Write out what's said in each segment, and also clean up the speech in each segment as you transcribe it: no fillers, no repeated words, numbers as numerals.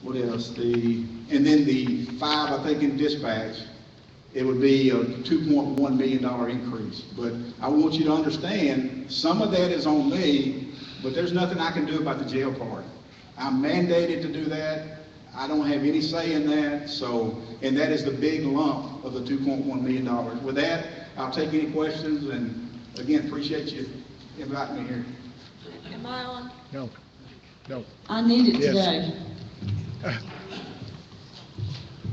What else? And then the 5, I think, in dispatch, it would be a $2.1 million increase. But I want you to understand, some of that is on me, but there's nothing I can do about the jail part. I'm mandated to do that. I don't have any say in that. So, and that is the big lump of the $2.1 million. With that, I'll take any questions, and again, appreciate you inviting me here. Am I on? No, no. I need it Yes. today.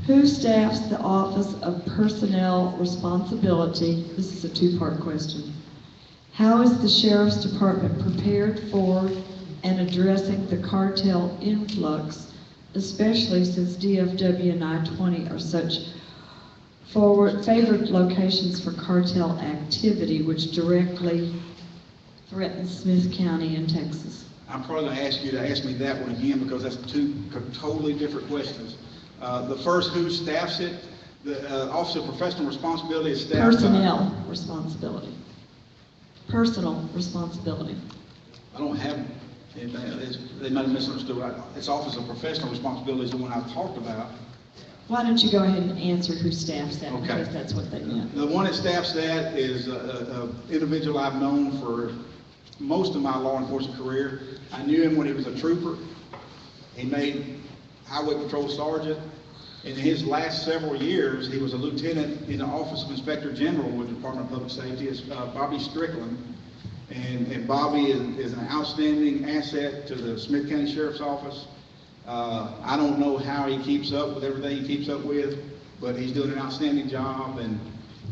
Who staffs the Office of Personnel Responsibility? This is a two-part question. How is the Sheriff's Department prepared for and addressing the cartel influx, especially since DFW and I-20 are such favored locations for cartel activity, which directly threatens Smith County and Texas? I'm probably going to ask you to ask me that one again, because that's two totally different questions. The first, who staffs it? The Office of Professional Responsibility is staffed Personnel responsibility. Personal responsibility. I don't have anything. They might have misunderstood. It's Office of Professional Responsibility is the one I've talked about. Why don't you go ahead and answer who staffs that, Okay. because that's what they meant. The one that staffs that is an individual I've known for most of my law enforcement career. I knew him when he was a trooper. He made Highway Patrol Sergeant. In his last several years, he was a lieutenant in the Office of Inspector General with the Department of Public Safety. It's Bobby Strickland. And Bobby is an outstanding asset to the Smith County Sheriff's Office. I don't know how he keeps up with everything he keeps up with, but he's doing an outstanding job, and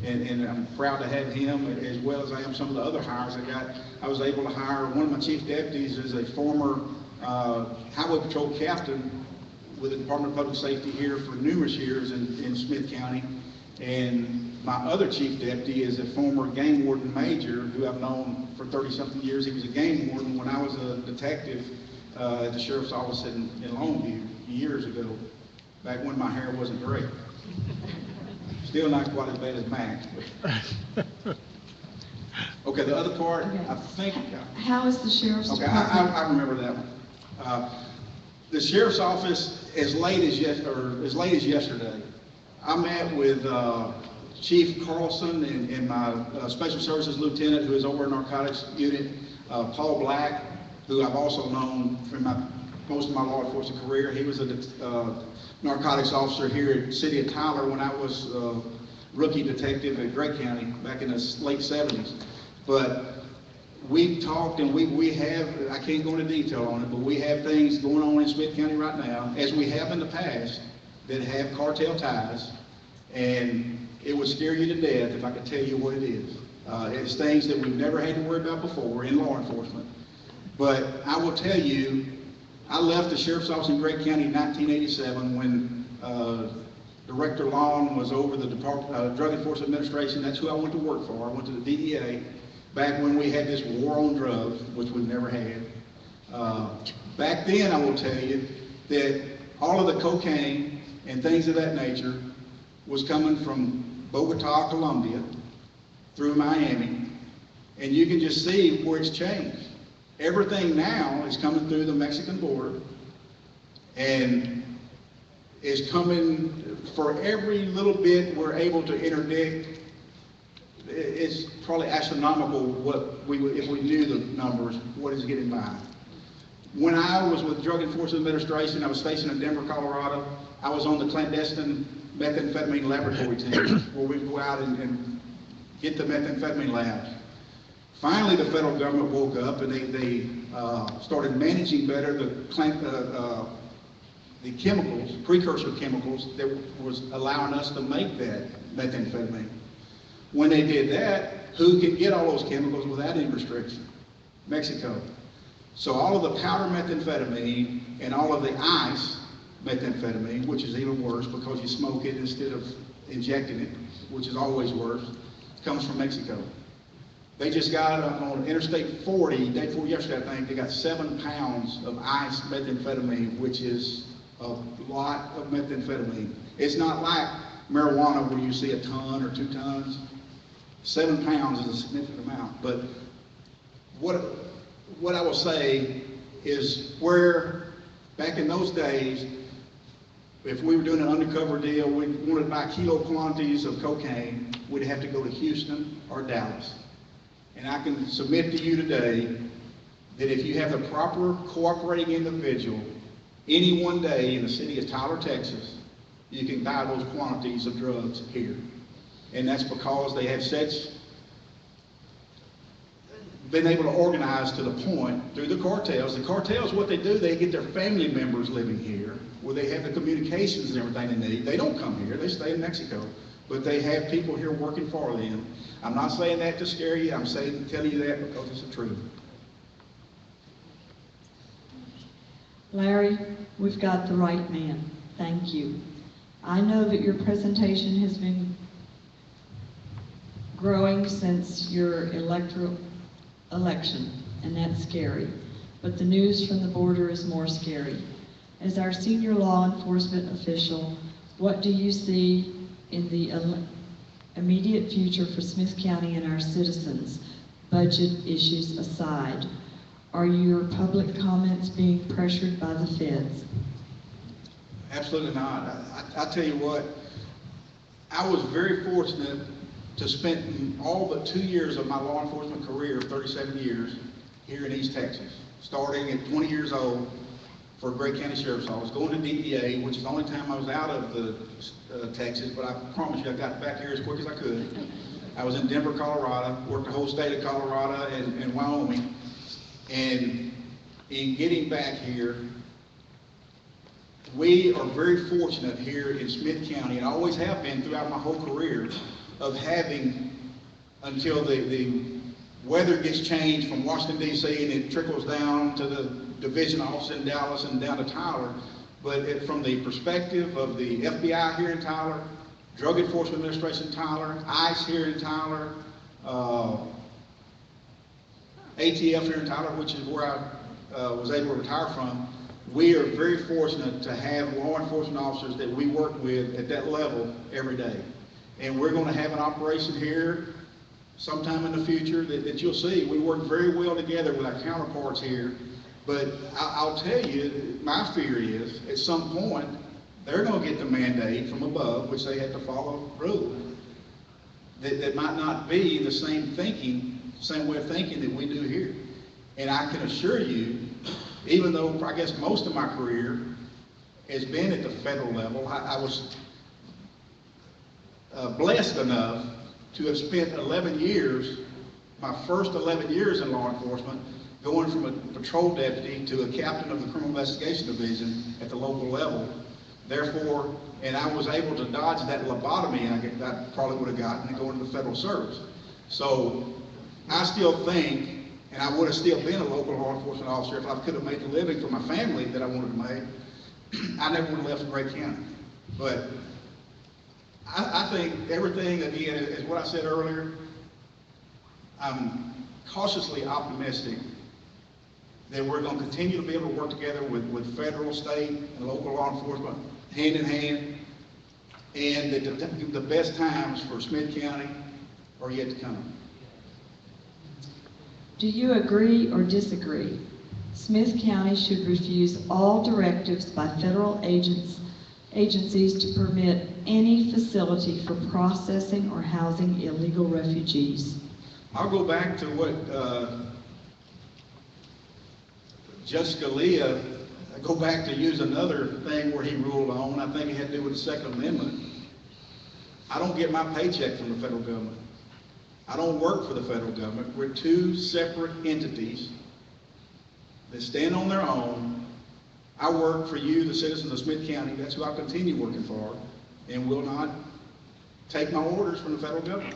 I'm proud to have him, as well as I am some of the other hires I got. I was able to hire one of my chief deputies as a former Highway Patrol captain with the Department of Public Safety here for numerous years in Smith County. And my other chief deputy is a former game warden major who I've known for 30-something years. He was a game warden when I was a detective at the Sheriff's Office in Longview years ago, back when my hair wasn't great. Still not quite as bad as Mac. Okay, the other part, Okay. I think. How is the Sheriff's Okay, Department? I remember that one. The Sheriff's Office, as late as yesterday, I met with Chief Carlson and my Special Services Lieutenant, who is over in narcotics unit, Paul Black, who I've also known from most of my law enforcement career. He was a narcotics officer here at the City of Tyler when I was rookie detective at Gray County back in the late 70s. But we talked, and we have, I can't go into detail on it, but we have things going on in Smith County right now, as we have in the past, that have cartel ties, and it would scare you to death if I could tell you what it is. It's things that we've never had to worry about before in law enforcement. But I will tell you, I left the Sheriff's Office in Gray County in 1987 when Director Long was over the Drug Enforcement Administration. That's who I went to work for. I went to the DEA. Back when we had this war on drugs, which we've never had. Back then, I will tell you that all of the cocaine and things of that nature was coming from Bogota, Colombia, through Miami, and you can just see where it's changed. Everything now is coming through the Mexican border, and is coming, for every little bit we're able to interdict. It's probably astronomical what we would, if we knew the numbers, what is getting by. When I was with Drug Enforcement Administration, I was stationed in Denver, Colorado. I was on the clandestine methamphetamine laboratory team, where we go out and get the methamphetamine labs. Finally, the federal government woke up, and they started managing better the chemicals, precursor chemicals that was allowing us to make that methamphetamine. When they did that, who could get all those chemicals without any restriction? Mexico. So all of the powder methamphetamine and all of the ice methamphetamine, which is even worse because you smoke it instead of injecting it, which is always worse, comes from Mexico. They just got on Interstate 40, day before yesterday, I think, they got 7 pounds of ice methamphetamine, which is a lot of methamphetamine. It's not like marijuana where you see a ton or 2 tons. 7 pounds is a significant amount. But what I will say is, where back in those days If we were doing an undercover deal, we wanted to buy kilo quantities of cocaine, we'd have to go to Houston or Dallas. And I can submit to you today that if you have the proper cooperating individual, any one day in the city of Tyler, Texas, you can buy those quantities of drugs here. And that's because they have been able to organize to the point through the cartels. The cartels, what they do, they get their family members living here, where they have the communications and everything they need. They don't come here, they stay in Mexico, but they have people here working for them. I'm not saying that to scare you, I'm telling you that because it's the truth. Larry, we've got the right man. Thank you. I know that your presentation has been growing since your election, and that's scary. But the news from the border is more scary. As our senior law enforcement official, what do you see in the immediate future for Smith County and our citizens, budget issues aside? Are your public comments being pressured by the feds? Absolutely not. I tell you what, I was very fortunate to spend all but 2 years of my law enforcement career of 37 years here in East Texas, starting at 20 years old for Gray County Sheriff's Office, going to DEA, which is the only time I was out of Texas, but I promise you I got back here as quick as I could. I was in Denver, Colorado, worked the whole state of Colorado and Wyoming, and in getting back here, we are very fortunate here in Smith County, and I always have been throughout my whole career, of having, until the weather gets changed from Washington, D.C., and it trickles down to the division office in Dallas and down to Tyler. But from the perspective of the FBI here in Tyler, Drug Enforcement Administration Tyler, ICE here in Tyler, ATF here in Tyler, which is where I was able to retire from, we are very fortunate to have law enforcement officers that we work with at that level every day. And we're going to have an operation here sometime in the future that you'll see. We work very well together with our counterparts here. But I'll tell you, my fear is, at some point, they're going to get the mandate from above, which they have to follow rules. That might not be the same way of thinking that we do here. And I can assure you, even though I guess most of my career has been at the federal level, I was blessed enough to have spent 11 years, my first 11 years in law enforcement, going from a patrol deputy to a captain of the Criminal Investigation Division at the local level. Therefore, and I was able to dodge that lobotomy I probably would have gotten and go into the federal service. So I still think, and I would have still been a local law enforcement officer if I could have made the living for my family that I wanted to make, I never would have left Gray County. But I think everything, again, is what I said earlier. I'm cautiously optimistic that we're going to continue to be able to work together with federal, state, and local law enforcement hand in hand, and that the best times for Smith County are yet to come. Do you agree or disagree? Smith County should refuse all directives by federal agencies to permit any facility for processing or housing illegal refugees. I'll go back to what Judge Scalia, go back to use another thing where he ruled on. I think it had to do with the Second Amendment. I don't get my paycheck from the federal government. I don't work for the federal government. We're two separate entities that stand on their own. I work for you, the citizens of Smith County. That's who I'll continue working for, and will not take my orders from the federal government.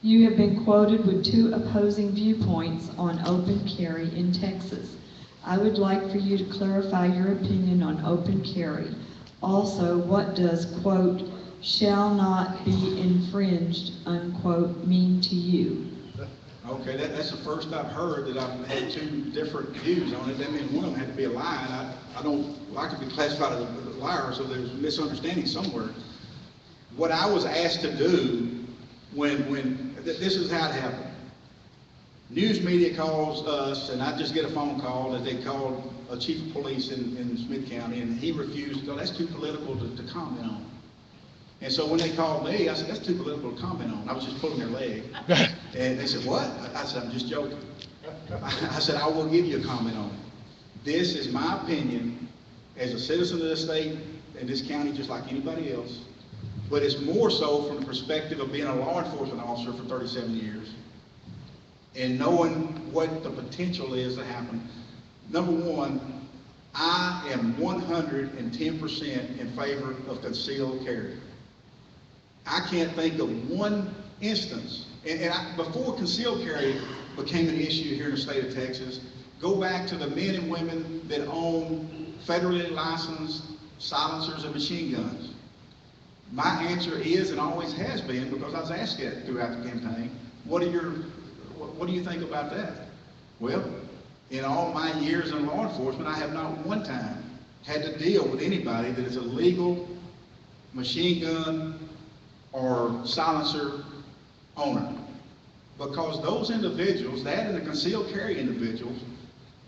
You have been quoted with two opposing viewpoints on open carry in Texas. I would like for you to clarify your opinion on open carry. Also, what does, quote, shall not be infringed, unquote, mean to you? Okay, that's the first I've heard that I've had two different views on it. That means one of them had to be a lie, and I don't like to be classified as a liar, so there's a misunderstanding somewhere. What I was asked to do This is how it happened. News media calls us, and I just get a phone call that they called a chief of police in Smith County, and he refused, no, that's too political to comment on. And so when they called me, I said, that's too political to comment on. I was just pulling their leg. And they said, what? I said, I'm just joking. I said, I will give you a comment on it. This is my opinion as a citizen of this state and this county, just like anybody else. But it's more so from the perspective of being a law enforcement officer for 37 years and knowing what the potential is to happen. Number one, I am 110% in favor of concealed carry. I can't think of one instance, before concealed carry became an issue here in the state of Texas, go back to the men and women that own federally licensed silencers and machine guns. My answer is, and always has been, because I was asked that throughout the campaign, what do you think about that? Well, in all my years in law enforcement, I have not one time had to deal with anybody that is a legal machine gun or silencer owner. Because those individuals, that and the concealed carry individuals,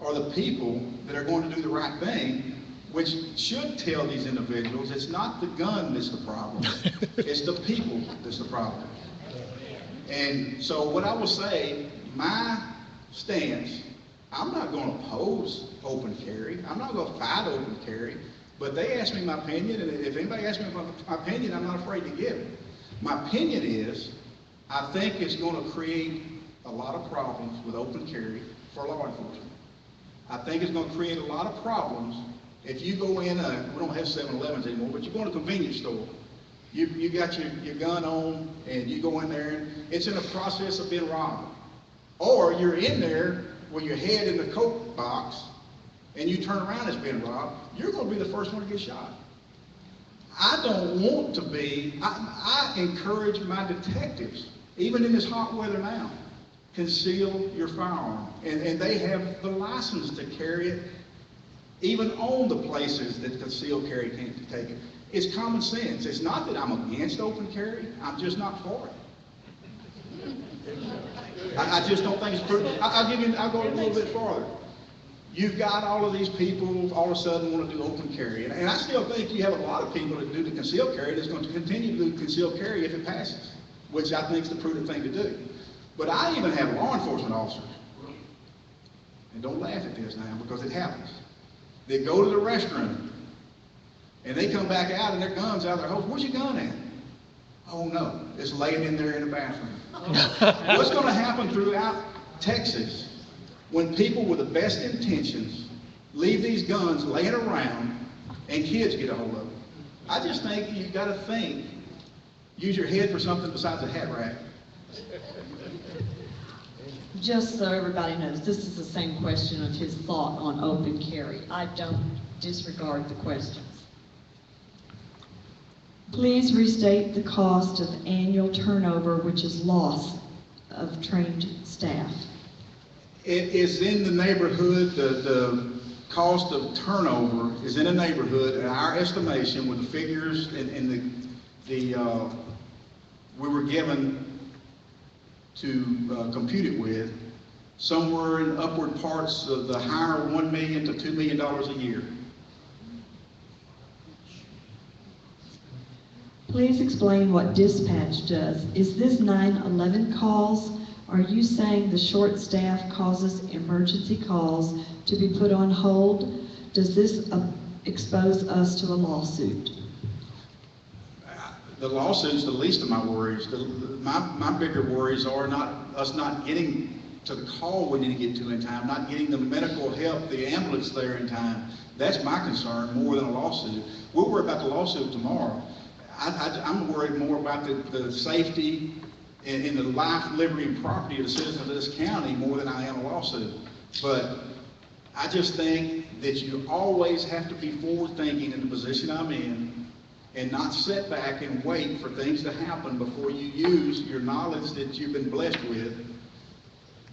are the people that are going to do the right thing, which should tell these individuals it's not the gun that's the problem, it's the people that's the problem. And so what I will say, my stance, I'm not going to oppose open carry. I'm not going to fight open carry. But they ask me my opinion, and if anybody asks me my opinion, I'm not afraid to give it. My opinion is, I think it's going to create a lot of problems with open carry for law enforcement. I think it's going to create a lot of problems if you go in, we don't have 7-Elevens anymore, but you go in a convenience store. You got your gun on, and you go in there, and it's in the process of being robbed. Or you're in there with your head in the Coke box, and you turn around as being robbed, you're going to be the first one to get shot. I don't want to be, I encourage my detectives, even in this hot weather now, conceal your firearm. And they have the license to carry it, even on the places that concealed carry can't take it. It's common sense. It's not that I'm against open carry, I'm just not for it. I just don't think it's prudent. I'll go a little bit farther. You've got all of these people all of a sudden want to do open carry. And I still think you have a lot of people that do the concealed carry that's going to continue to do concealed carry if it passes, which I think is the prudent thing to do. But I even have law enforcement officers, and don't laugh at this now because it happens, they go to the restroom and they come back out and their gun's out of their holster. Where's your gun at? Oh no, it's laying in there in the bathroom. What's going to happen throughout Texas when people with the best intentions leave these guns laying around and kids get a hold of them? I just think you've got to think, use your head for something besides a hat rack. Just so everybody knows, this is the same question of his thought on open carry. I don't disregard the questions. Please restate the cost of annual turnover, which is loss of trained staff. It is in the neighborhood, the cost of turnover is in a neighborhood, in our estimation, with the figures and we were given to compute it with, somewhere in upward parts of the higher $1 million to $2 million a year. Please explain what dispatch does. Is this 911 calls? Are you saying the short staff causes emergency calls to be put on hold? Does this expose us to a lawsuit? The lawsuit's the least of my worries. My bigger worries are us not getting to the call we need to get to in time, not getting the medical help, the ambulance there in time. That's my concern more than a lawsuit. We'll worry about the lawsuit tomorrow. I'm worried more about the safety and the life, liberty, and property of the citizens of this county more than I am a lawsuit. But I just think that you always have to be forward-thinking in the position I'm in and not sit back and wait for things to happen before you use your knowledge that you've been blessed with.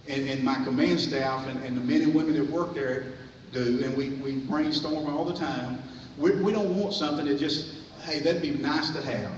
And my command staff and the men and women that work there do, and we brainstorm all the time. We don't want something that just, hey, that'd be nice to have.